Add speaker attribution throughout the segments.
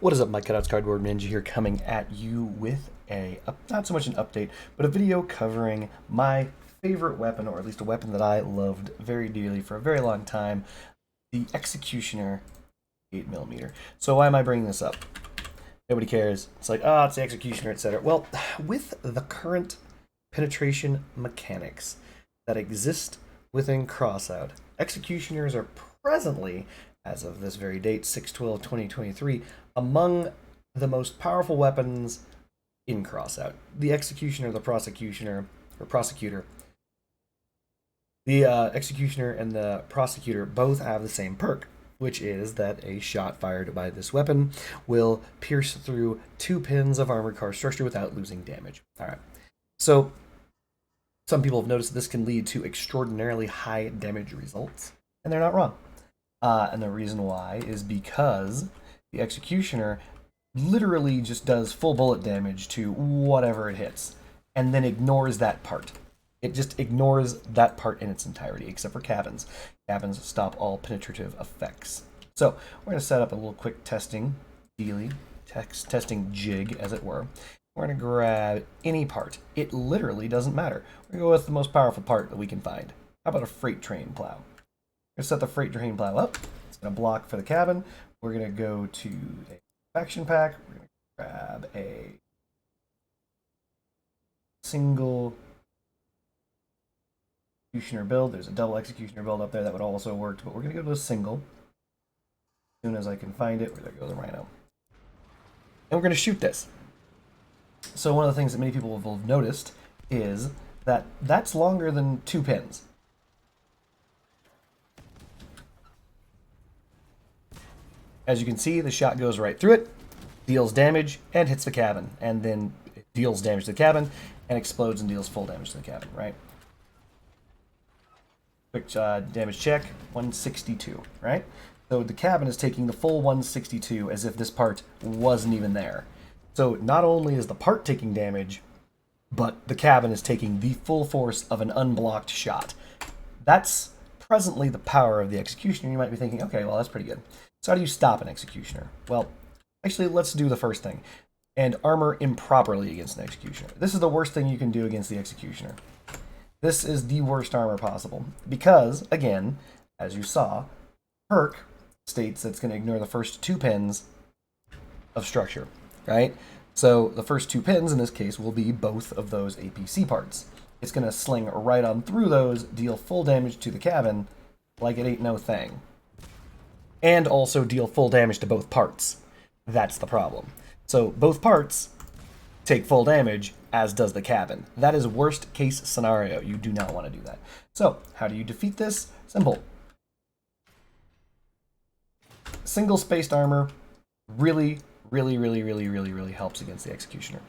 Speaker 1: What is up, my cutouts cardboard ninja here, coming at you with not so much an update, but a video covering my favorite weapon, or at least a weapon that I loved very dearly for a very long time, the Executioner 8mm. So why am I bringing this up? Nobody cares. It's like, oh, it's the Executioner, etc. Well, with the current penetration mechanics that exist within Crossout, Executioners are presently, as of this very date, 6/12/2023, among the most powerful weapons in Crossout. The Executioner, the Prosecutioner, or Prosecutor, the Executioner and the Prosecutor both have the same perk, which is that a shot fired by this weapon will pierce through 2 pins of armored car structure without losing damage. Alright, so some people have noticed this can lead to extraordinarily high damage results, and they're not wrong. And the reason why is because the Executioner literally just does full bullet damage to whatever it hits, and then ignores that part. It just ignores that part in its entirety, except for cabins. Cabins stop all penetrative effects. So we're going to set up a little quick testing testing jig, as it were. We're going to grab any part. It literally doesn't matter. We're going to go with the most powerful part that we can find. How about a freight train plow? We're going to set the freight train plow up. It's going to block for the cabin. We're going to go to a faction pack. We're going to grab a single Executioner build. There's a double Executioner build up there that would also work, but we're going to go to a single. As soon as I can find it, there goes the Rhino. And we're going to shoot this. So one of the things that many people will have noticed is that that's longer than 2 pins. As you can see, the shot goes right through it, deals damage, and hits the cabin. And then it deals damage to the cabin, and explodes and deals full damage to the cabin, right? Quick damage check, 162, right? So the cabin is taking the full 162 as if this part wasn't even there. So not only is the part taking damage, but the cabin is taking the full force of an unblocked shot. That's presently the power of the Executioner. You might be thinking, okay, well, that's pretty good. So how do you stop an Executioner? Well, actually, let's do the first thing. And armor improperly against an Executioner. This is the worst thing you can do against the Executioner. This is the worst armor possible. Because, again, as you saw, Perk states that it's going to ignore the first 2 pins of structure, right? So the first 2 pins, in this case, will be both of those APC parts. It's going to sling right on through those, deal full damage to the cabin like it ain't no thing. And also deal full damage to both parts. That's the problem. So both parts take full damage, as does the cabin. That is worst case scenario. You do not want to do that. So how do you defeat this? Simple. Single spaced armor really helps against the Executioner.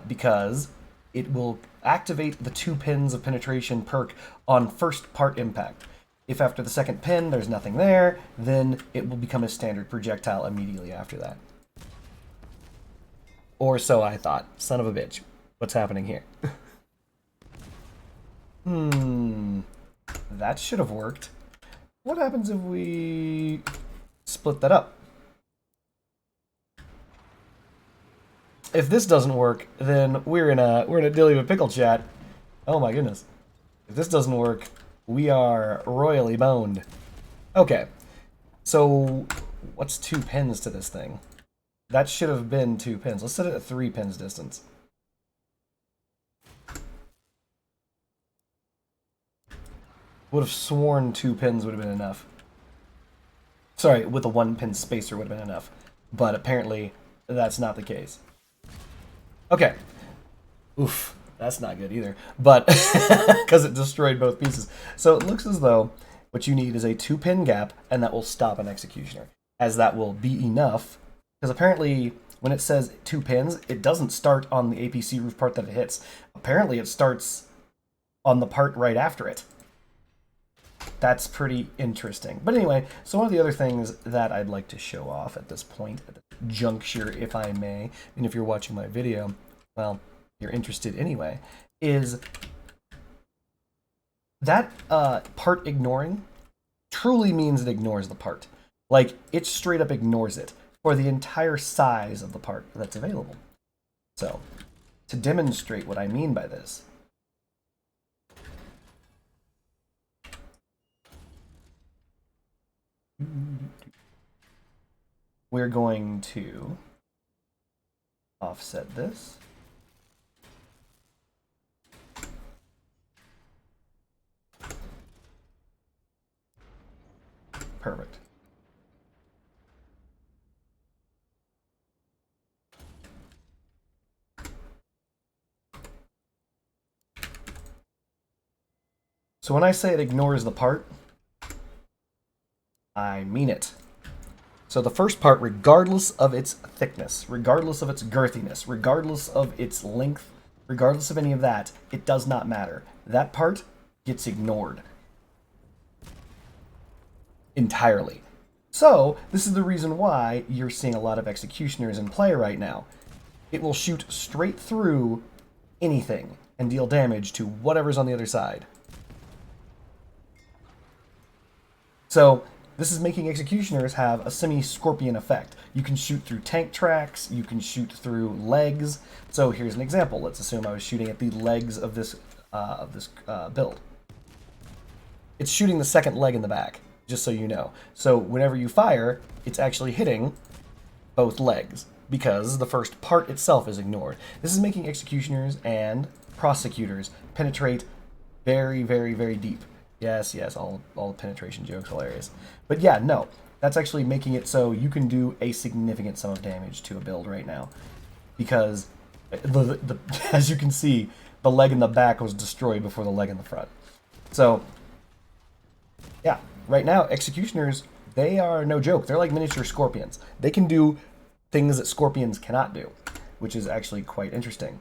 Speaker 1: Because it will activate the 2 pins of penetration perk on first part impact. If after the second pin there's nothing there, then it will become a standard projectile immediately after that. Or so I thought. Son of a bitch. What's happening here? That should have worked. What happens if we split that up? If this doesn't work, then we're in a dilly of a pickle, chat. Oh my goodness. If this doesn't work, we are royally boned. Okay. So what's 2 pins to this thing? That should have been 2 pins. Let's set it at 3 pins distance. Would have sworn 2 pins would have been enough. Sorry, with a 1 pin spacer would have been enough. But apparently, that's not the case. Okay. Oof, that's not good either. But, because it destroyed both pieces. So it looks as though what you need is a 2 pin gap, and that will stop an Executioner. As that will be enough. Because apparently, when it says 2 pins, it doesn't start on the APC roof part that it hits. Apparently, it starts on the part right after it. That's pretty interesting. But anyway, so one of the other things that I'd like to show off at this point, at this juncture, if I may, and if you're watching my video, well, you're interested anyway, is that part ignoring truly means it ignores the part. Like, it straight up ignores it. for the entire size of the part that's available. So, to demonstrate what I mean by this, we're going to offset this. Perfect. So when I say it ignores the part, I mean it. So the first part, regardless of its thickness, regardless of its girthiness, regardless of its length, regardless of any of that, it does not matter. That part gets ignored entirely. So this is the reason why you're seeing a lot of Executioners in play right now. It will shoot straight through anything and deal damage to whatever's on the other side. So this is making Executioners have a semi-Scorpion effect. You can shoot through tank tracks, you can shoot through legs. So here's an example. Let's assume I was shooting at the legs of this build. It's shooting the second leg in the back, just so you know. So whenever you fire, it's actually hitting both legs, because the first part itself is ignored. This is making Executioners and Prosecutors penetrate very, very, very deep. Yes, all the penetration jokes, hilarious. But yeah, no, that's actually making it so you can do a significant sum of damage to a build right now. Because, as you can see, the leg in the back was destroyed before the leg in the front. So, yeah, right now, Executioners, they are no joke. They're like miniature Scorpions. They can do things that Scorpions cannot do, which is actually quite interesting.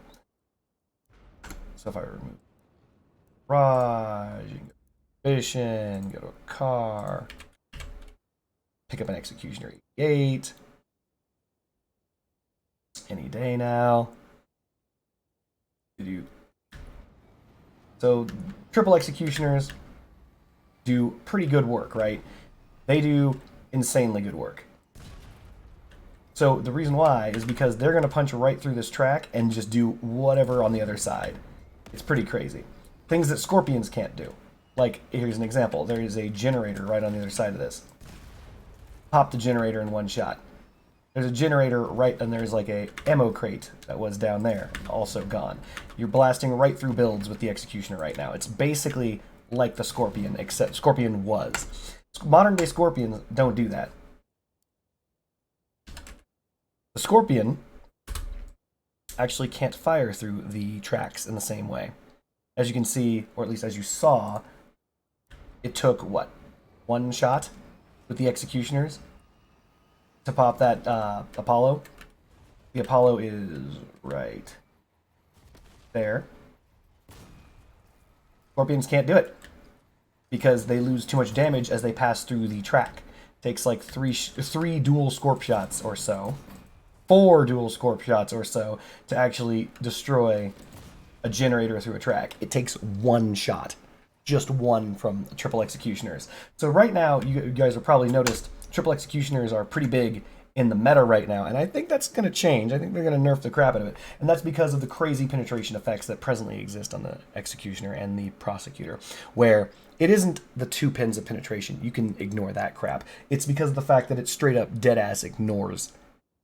Speaker 1: So if I remove Raj, Vision, go to a car, pick up an Executioner 88, any day now. So triple Executioners do pretty good work, right? They do insanely good work. So the reason why is because they're going to punch right through this track and just do whatever on the other side. It's pretty crazy. Things that Scorpions can't do. Like, here's an example. There is a generator right on the other side of this. Pop the generator in one shot. There's a generator right, and there's like a ammo crate that was down there, also gone. You're blasting right through builds with the Executioner right now. It's basically like the Scorpion, except Scorpion was. Modern day Scorpions don't do that. The Scorpion actually can't fire through the tracks in the same way. As you can see, or at least as you saw, it took, what, one shot with the Executioners to pop that Apollo? The Apollo is right there. Scorpions can't do it because they lose too much damage as they pass through the track. Takes like three dual Scorp shots or so, 4 dual Scorp shots or so to actually destroy a generator through a track. It takes one shot. Just one from triple Executioners. So right now, you guys have probably noticed triple Executioners are pretty big in the meta right now, and I think that's going to change. I think they're going to nerf the crap out of it, and that's because of the crazy penetration effects that presently exist on the Executioner and the Prosecutor, where it isn't the 2 pins of penetration. You can ignore that crap. It's because of the fact that it straight up dead-ass ignores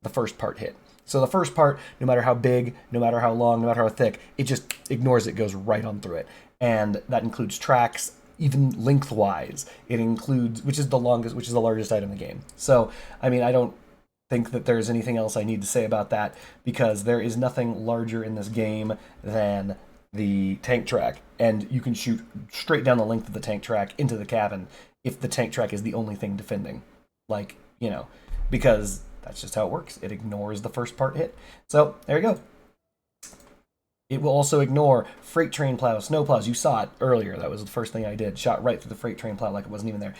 Speaker 1: the first part hit. So the first part, no matter how big, no matter how long, no matter how thick, it just ignores it, goes right on through it. And that includes tracks, even lengthwise. It includes, which is the largest item in the game. So, I mean, I don't think that there's anything else I need to say about that, because there is nothing larger in this game than the tank track. And you can shoot straight down the length of the tank track into the cabin if the tank track is the only thing defending. Like, you know, because that's just how it works. It ignores the first part hit. So, there you go. It will also ignore freight train plows, snow plows. You saw it earlier. That was the first thing I did. Shot right through the freight train plow like it wasn't even there.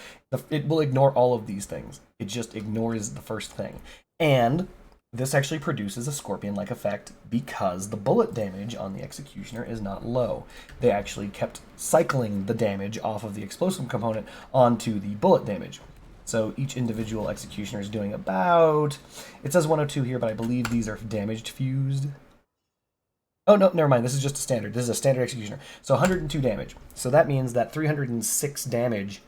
Speaker 1: It will ignore all of these things. It just ignores the first thing. And this actually produces a Scorpion-like effect because the bullet damage on the Executioner is not low. They actually kept cycling the damage off of the explosive component onto the bullet damage. So each individual Executioner is doing about, it says 102 here, but I believe these are damaged fused. Oh, no, never mind. This is just a standard. This is a standard Executioner. So 102 damage. So that means that 306 damage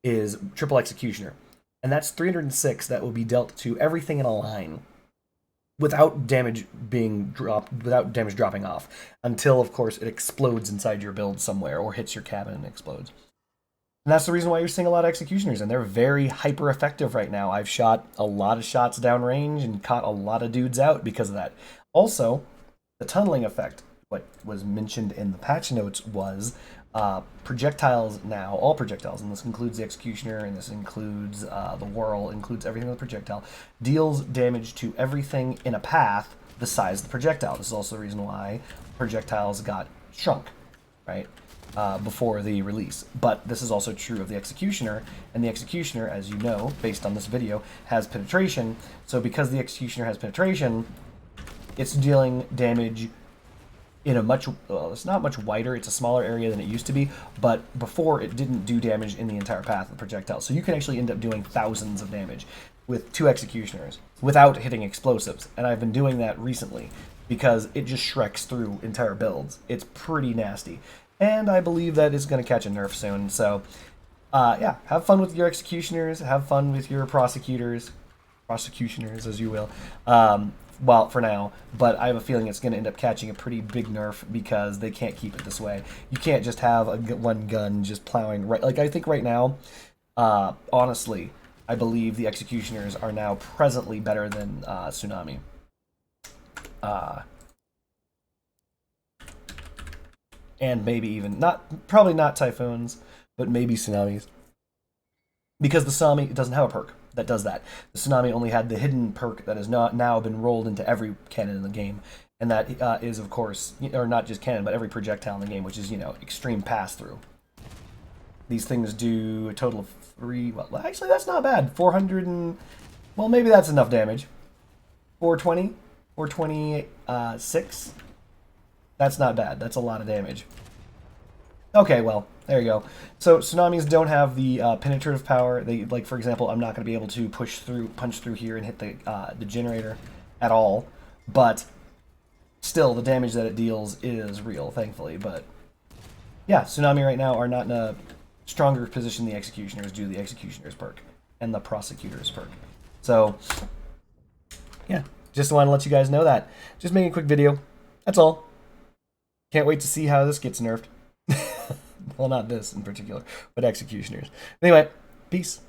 Speaker 1: is triple Executioner. And that's 306 that will be dealt to everything in a line without damage being dropped, without damage dropping off, until, of course, it explodes inside your build somewhere or hits your cabin and explodes. And that's the reason why you're seeing a lot of Executioners, and they're very hyper effective right now. I've shot a lot of shots downrange and caught a lot of dudes out because of that. Also, the tunneling effect, what was mentioned in the patch notes, was projectiles now, all projectiles, and this includes the Executioner, and this includes the Whirl, includes everything with projectile, deals damage to everything in a path the size of the projectile. This is also the reason why projectiles got shrunk, right, before the release. But this is also true of the Executioner, and the Executioner, as you know, based on this video, has penetration. So because the Executioner has penetration, it's dealing damage in a much, well, it's not much wider, it's a smaller area than it used to be, but before it didn't do damage in the entire path of the projectile. So you can actually end up doing thousands of damage with 2 Executioners without hitting explosives, and I've been doing that recently because it just shreks through entire builds. It's pretty nasty, and I believe that it's going to catch a nerf soon. So yeah, have fun with your Executioners, have fun with your Prosecutioners, as you will. Well, for now, but I have a feeling it's going to end up catching a pretty big nerf because they can't keep it this way. You can't just have one gun just plowing right. Like, I think right now, honestly, I believe the Executioners are now presently better than Tsunami. And maybe even probably not Typhoons, but maybe Tsunamis, because the Tsunami doesn't have a perk that does that. The Tsunami only had the hidden perk that has now been rolled into every cannon in the game, and that is, of course, or not just cannon, but every projectile in the game, which is, extreme pass-through. These things do a total of 3, well, actually, that's not bad. 400 and, well, maybe that's enough damage. 420, 426. That's not bad. That's a lot of damage. Okay, well, there you go. So Tsunamis don't have the penetrative power. They, like, for example, I'm not going to be able to punch through here and hit the generator at all. But still, the damage that it deals is real, thankfully. But yeah, Tsunami right now are not in a stronger position than the Executioners due to the Executioner's perk and the Prosecutor's perk. So yeah, just want to let you guys know that. Just making a quick video. That's all. Can't wait to see how this gets nerfed. Well, not this in particular, but Executioners. Anyway, peace.